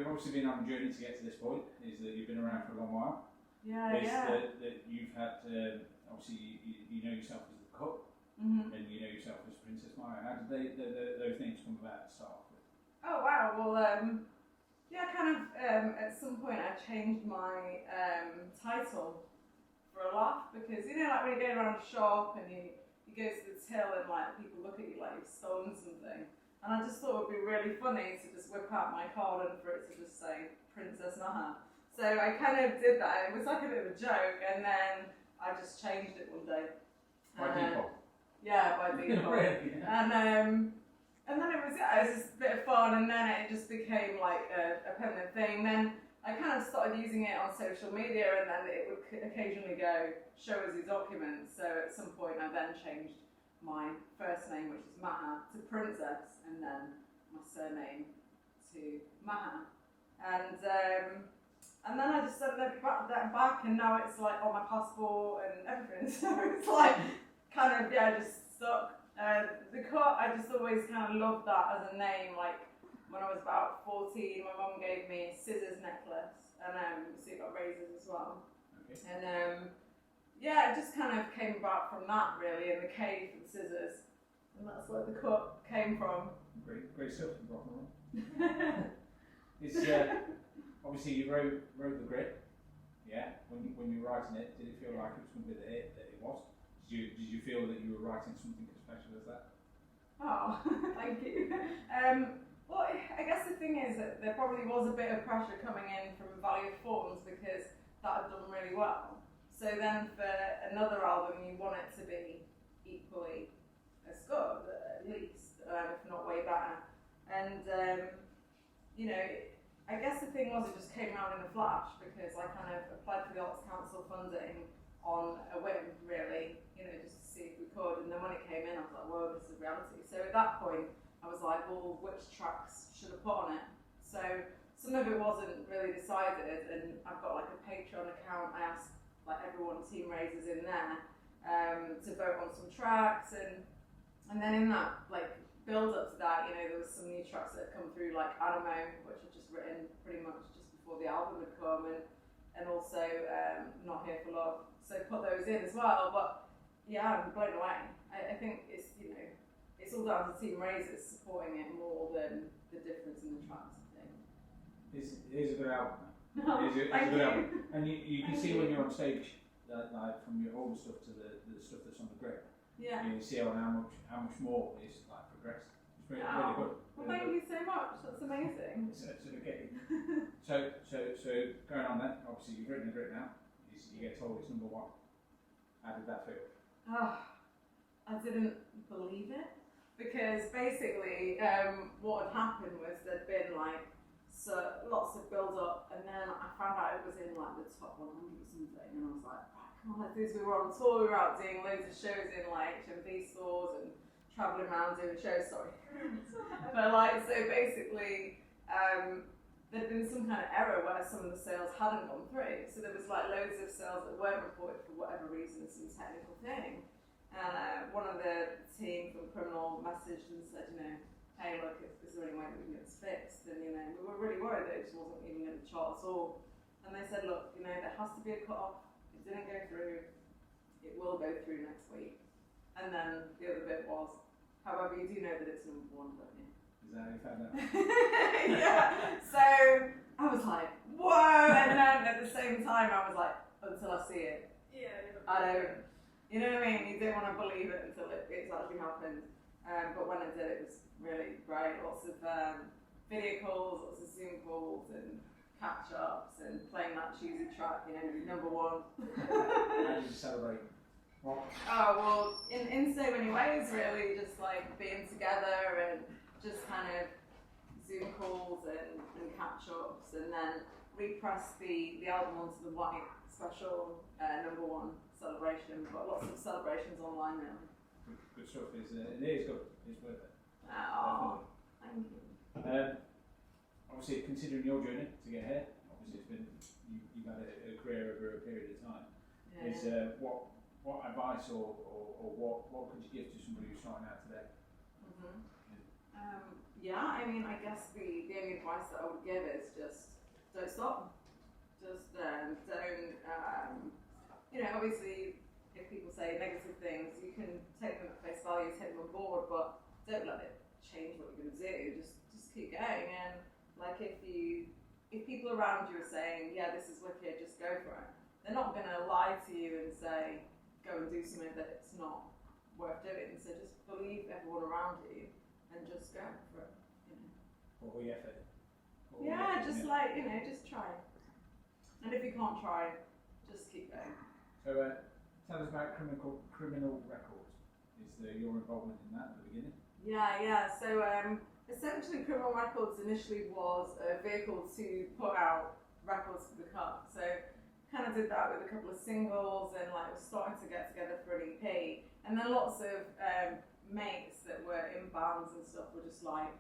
you've obviously been on a journey to get to this point. Is that you've been around for a long while. Yeah, That you've had obviously you know yourself as the cook, and you know yourself as Princess Maya. How did those names come about to start off with? Oh wow, well yeah, kind of at some point I changed my title for a laugh, because you know, like when you go around a shop and you go to the till and like people look at you like you've stolen something, and I just thought it would be really funny to just whip out my card and for it to just say Princess Maha. So I kind of did that. It was like a bit of a joke, and then I just changed it one day. By default. Yeah, by default. Really? And then it was just a bit of fun, and then it just became like a permanent thing. Then I kind of started using it on social media, and then it would occasionally go, show us your documents. So at some point I then changed my first name, which is Maha, to Princess, and then my surname to Maha. And then I just sent that back, and now it's like on my passport and everything. So it's like kind of, just stuck. The cut, I just always kind of loved that as a name. Like when I was about 14, my mum gave me a scissors necklace, and so you got razors as well. Okay. And it just kind of came about from that really, in the K for the scissors, and that's where the cut came from. Great stuff from rock and roll. It's obviously you wrote the grid. Yeah. When you were writing it, did it feel like it was going to be the hit that it was? Did you feel that you were writing something as special as that? Oh, thank you. Well, I guess the thing is that there probably was a bit of pressure coming in from Valley of Forms, because that had done really well. So then for another album, you want it to be equally as good, at least, if not way better. And I guess the thing was, it just came out in a flash, because I kind of applied for the Arts Council funding on a whim, really, just to see if we could. And then when it came in, I was like, whoa, this is reality. So at that point, I was like, well, which tracks should I put on it? So some of it wasn't really decided, and I've got like a Patreon account. I asked like everyone, Team Razors in there, to vote on some tracks, and then in that like build up to that, there was some new tracks that had come through, like Animo, which I'd just written pretty much just before the album had come, and also Not Here for Love. So put those in as well. But yeah, I'm blown away. I think it's it's all down to Team Razors supporting it more than the difference in the tracks, I think. It's a good album. No, it's a good album. And you can see when you're on stage, that, like from your older stuff to the stuff that's on the grid. Yeah. You see how much more is like progressed. It's really good. Well, thank you so much. That's amazing. It's okay. So going on then, obviously you've written the grid now. You get told it's number one. How did that feel? Oh, I didn't believe it, because basically what had happened was there'd been like lots of build up, and then I found out it was in like the top 100 or something, and I was like, right, come on, let's do this. We were on tour, we were out doing loads of shows in like HMV stores and travelling around doing shows. Sorry, but like so basically. There'd been some kind of error where some of the sales hadn't gone through. So there was like loads of sales that weren't reported for whatever reason, some technical thing. And one of the team from Criminal messaged and said, hey, look, is there any way that we can get this fixed? And we were really worried that it just wasn't even going to chart at all. And they said, look, there has to be a cut-off. It didn't go through. It will go through next week. And then the other bit was, however, you do know that it's number one, don't you? Is that how you found out? Yeah. So I was like, whoa! And then at the same time, I was like, until I see it. Yeah. I don't. You know what I mean? You don't want to believe it until it's actually happened. But when it did, it was really great. Lots of video calls, lots of Zoom calls, and catch-ups, and playing that cheesy track. Number one. How did you celebrate? What? Oh well, in so many ways, really. Just like being together and just kind of Zoom calls and catch-ups, and then repress the album onto the white special number one celebration. We've got lots of celebrations online now. Good stuff. It is good. It's worth it. Oh, thank you. Obviously, considering your journey to get here, obviously it's been you've had a career over a period of time. Yeah. Is what advice or what could you give to somebody who's starting out today? Yeah, I mean, I guess the only advice that I would give is just don't stop. Just don't, obviously, if people say negative things, you can take them at face value, take them on board, but don't let it change what you're going to do. Just keep going. And like if people around you are saying, yeah, this is wicked, just go for it, they're not going to lie to you and say, go and do something that it's not worth doing. So just believe everyone around you and just go for it. All your effort. Yeah, just just try. And if you can't try, just keep going. So tell us about criminal records. Is your involvement in that at the beginning? Yeah. So essentially, Criminal Records initially was a vehicle to put out records for the car. So kind of did that with a couple of singles and was starting to get together for an EP. And then lots of mates that were in bands and stuff were just like,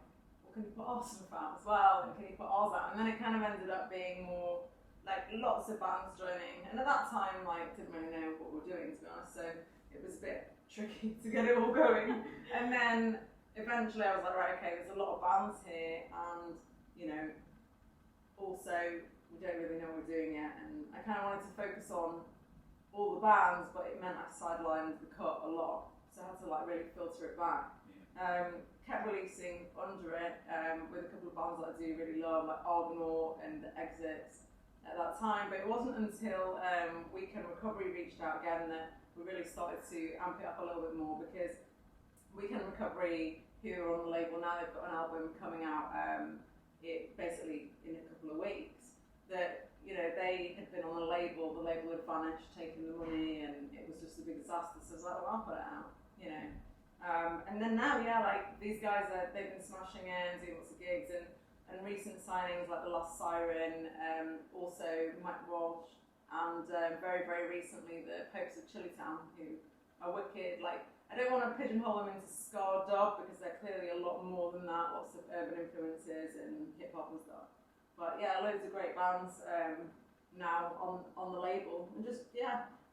well, can you put our stuff out as well? And can you put ours out? And then it kind of ended up being more lots of bands joining. And at that time, didn't really know what we were doing, to be honest. So it was a bit tricky to get it all going. And then eventually I was like, right, okay, there's a lot of bands here, and also we don't really know what we're doing yet. And I kind of wanted to focus on all the bands, but it meant I sidelined the cut a lot, so I had to really filter it back. Kept releasing under it with a couple of bands that I do really love, like Argonaut and The Exits at that time, but it wasn't until Weekend Recovery reached out again that we really started to amp it up a little bit more, because Weekend Recovery, who are on the label now, they've got an album coming out basically in a couple of weeks, that they had been on the label had vanished, taken the money, and it was just a big disaster. So I was like, well, I'll put it out, and then now, these guys they've been smashing in, doing lots of gigs, and recent signings like The Last Siren, also Mike Walsh, and very, very recently the Popes of Chillytown, who are wicked. I don't want to pigeonhole them into ska dub, because they're clearly a lot more than that, lots of urban influences and hip hop and stuff. But yeah, loads of great bands now on the label, and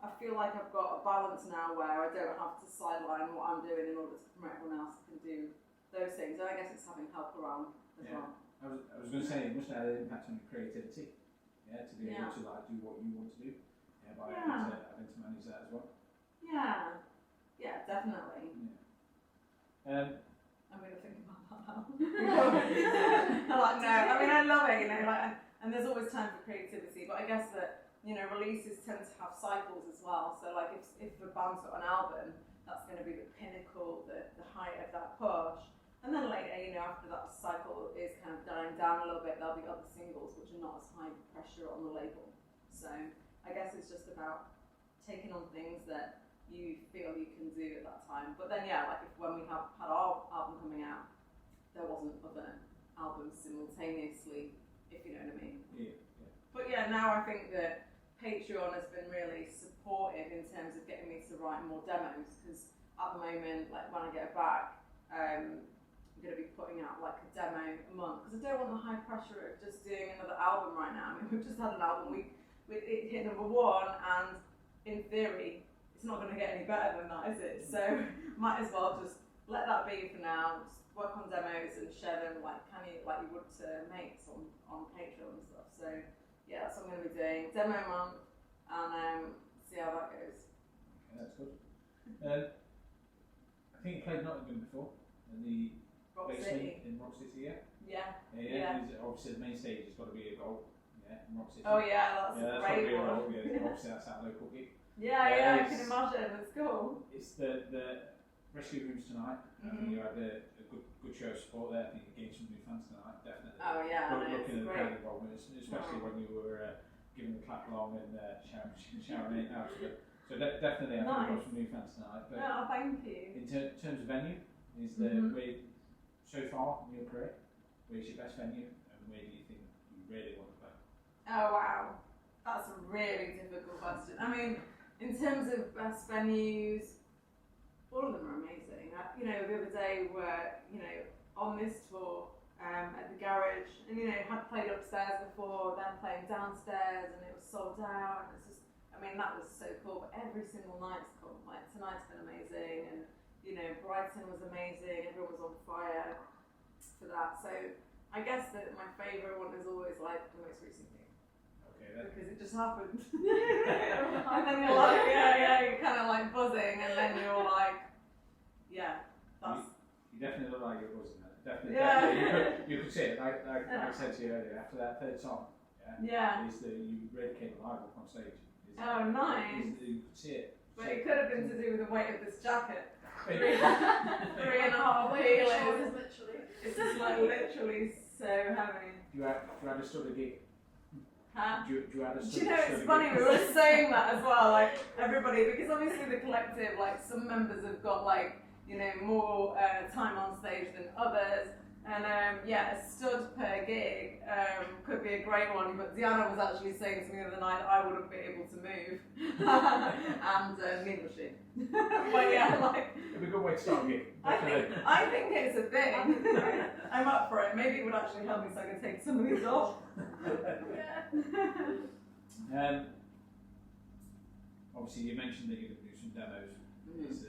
I feel like I've got a balance now where I don't have to sideline what I'm doing in order to promote everyone else who can do those things. And I guess it's having help around as well. I was going to say, it must have an impact on your creativity, to be able to do what you want to do, by having to manage that as well. Yeah, definitely. I'm going to think about that now. I love it, and there's always time for creativity, but I guess that, releases tend to have cycles as well. So if a band's got an album, that's going to be the pinnacle, the height of that push. And then later, after that cycle is kind of dying down a little bit, there'll be other singles which are not as high pressure on the label. So I guess it's just about taking on things that you feel you can do at that time. But then when we had our album coming out, there wasn't other albums simultaneously, if you know what I mean. But now I think that Patreon has been really supportive in terms of getting me to write more demos, because at the moment, when I get back, I'm going to be putting out a demo a month, because I don't want the high pressure of just doing another album right now. I mean, we've just had an album, it hit #1, and in theory it's not going to get any better than that, is it? So might as well just let that be for now, just work on demos and share them like you would to mates on Patreon and stuff. So that's what I'm going to be doing, demo a month, and see how that goes. Okay, that's good. I think you played Nottingham before, in the Rock basement City. in Rock City, Yeah. Obviously the main stage has got to be a goal, in Rock City. Oh that's a great one. Obviously that's our local gig. I can imagine, it's cool. It's the rescue rooms tonight. I think you had a good show of support there. I think you gained some new fans tonight, definitely. Looking at the crowd involvement, especially when you were giving the clap along and shouting it out. So definitely, I think we've got some new fans tonight. But thank you. In terms of venue, is so far in your career, where's your best venue, and where do you think you really want to play? Oh wow, that's a really difficult question. I mean, in terms of best venues, all of them are amazing. The other day we're on this tour at the garage, and had played upstairs before, then playing downstairs, and it was sold out. And it's just, that was so cool. But every single night's cool. Tonight's been amazing, and Brighton was amazing. Everyone was on fire. to that. So I guess that my favourite one is always like the most recent gig. Okay then. Because it just happened. And then you're like, you're kind of like buzzing, and then you're like, that's. You definitely look like you're buzzing. Definitely, Yeah. definitely. You could see it. Like I said to you earlier, after that third song, is that you really came alive up on stage. Oh, nice. You could see it. But it could have been to do with the weight of this jacket. Hey. 3.5 Shoulders, kilos. literally. It's just like literally so heavy. Do you understand the gig? Huh? Do you understand? Do you know, it's funny, we were saying that as well, like, everybody, because obviously the collective, like, some members have got, like, you know, more time on stage than others, and, a stud per gig could be a great one, but Deanna was actually saying to me the other night I wouldn't be able to move, and neither was she. But yeah, like... It'd be a good way to start a gig. I think it's a thing. I'm up for it. Maybe it would actually help me so I can take some of these off. Obviously, you mentioned that you're going to do some demos. Is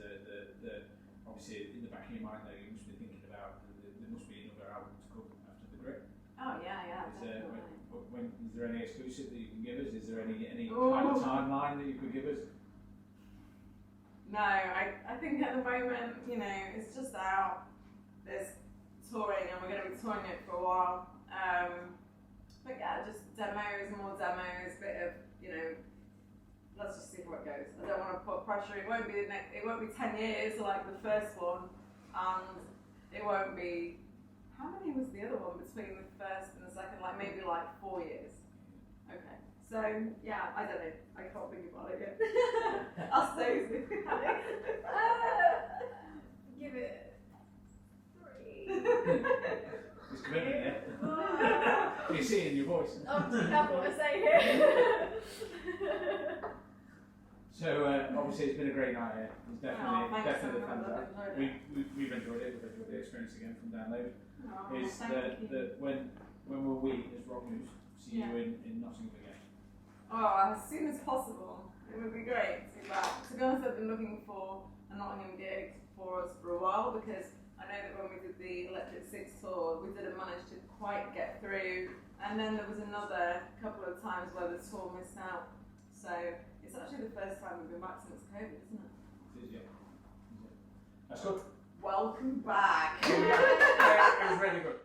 obviously in the back of your mind though, you must be thinking about there must be another album to come after the Grit. Oh yeah, Is definitely. there any exclusive that you can give us? Is there any kind of timeline that you could give us? No, I think at the moment, you know, it's just out. There's touring, and we're going to be touring it for a while. But yeah, just more demos, bit of, you know, let's just see where it goes. I don't want to put pressure. It won't be 10 years like the first one, and it won't be. How many was the other one between the first and the second? Like maybe like 4 years. Okay. So yeah, I don't know. I can't think about it yet. Ask Daisy. Give it 3. There's commitment there. You see it in your voice. I'm be careful what I say here. So obviously it's been a great night here. It's definitely so fun. much. We've enjoyed it. We've enjoyed the experience again from download. Thank you. When will we as Rock News see you in Nottingham again? Oh, as soon as possible. It would be great to be back. To be honest, I've been looking for a Nottingham gig for us for a while, because I know that when we did the Electric Six tour, we didn't manage to quite get through, and then there was another couple of times where the tour missed out. So it's actually the first time we've been back since COVID, isn't it? It is, yeah. That's good. Welcome back. It was really good.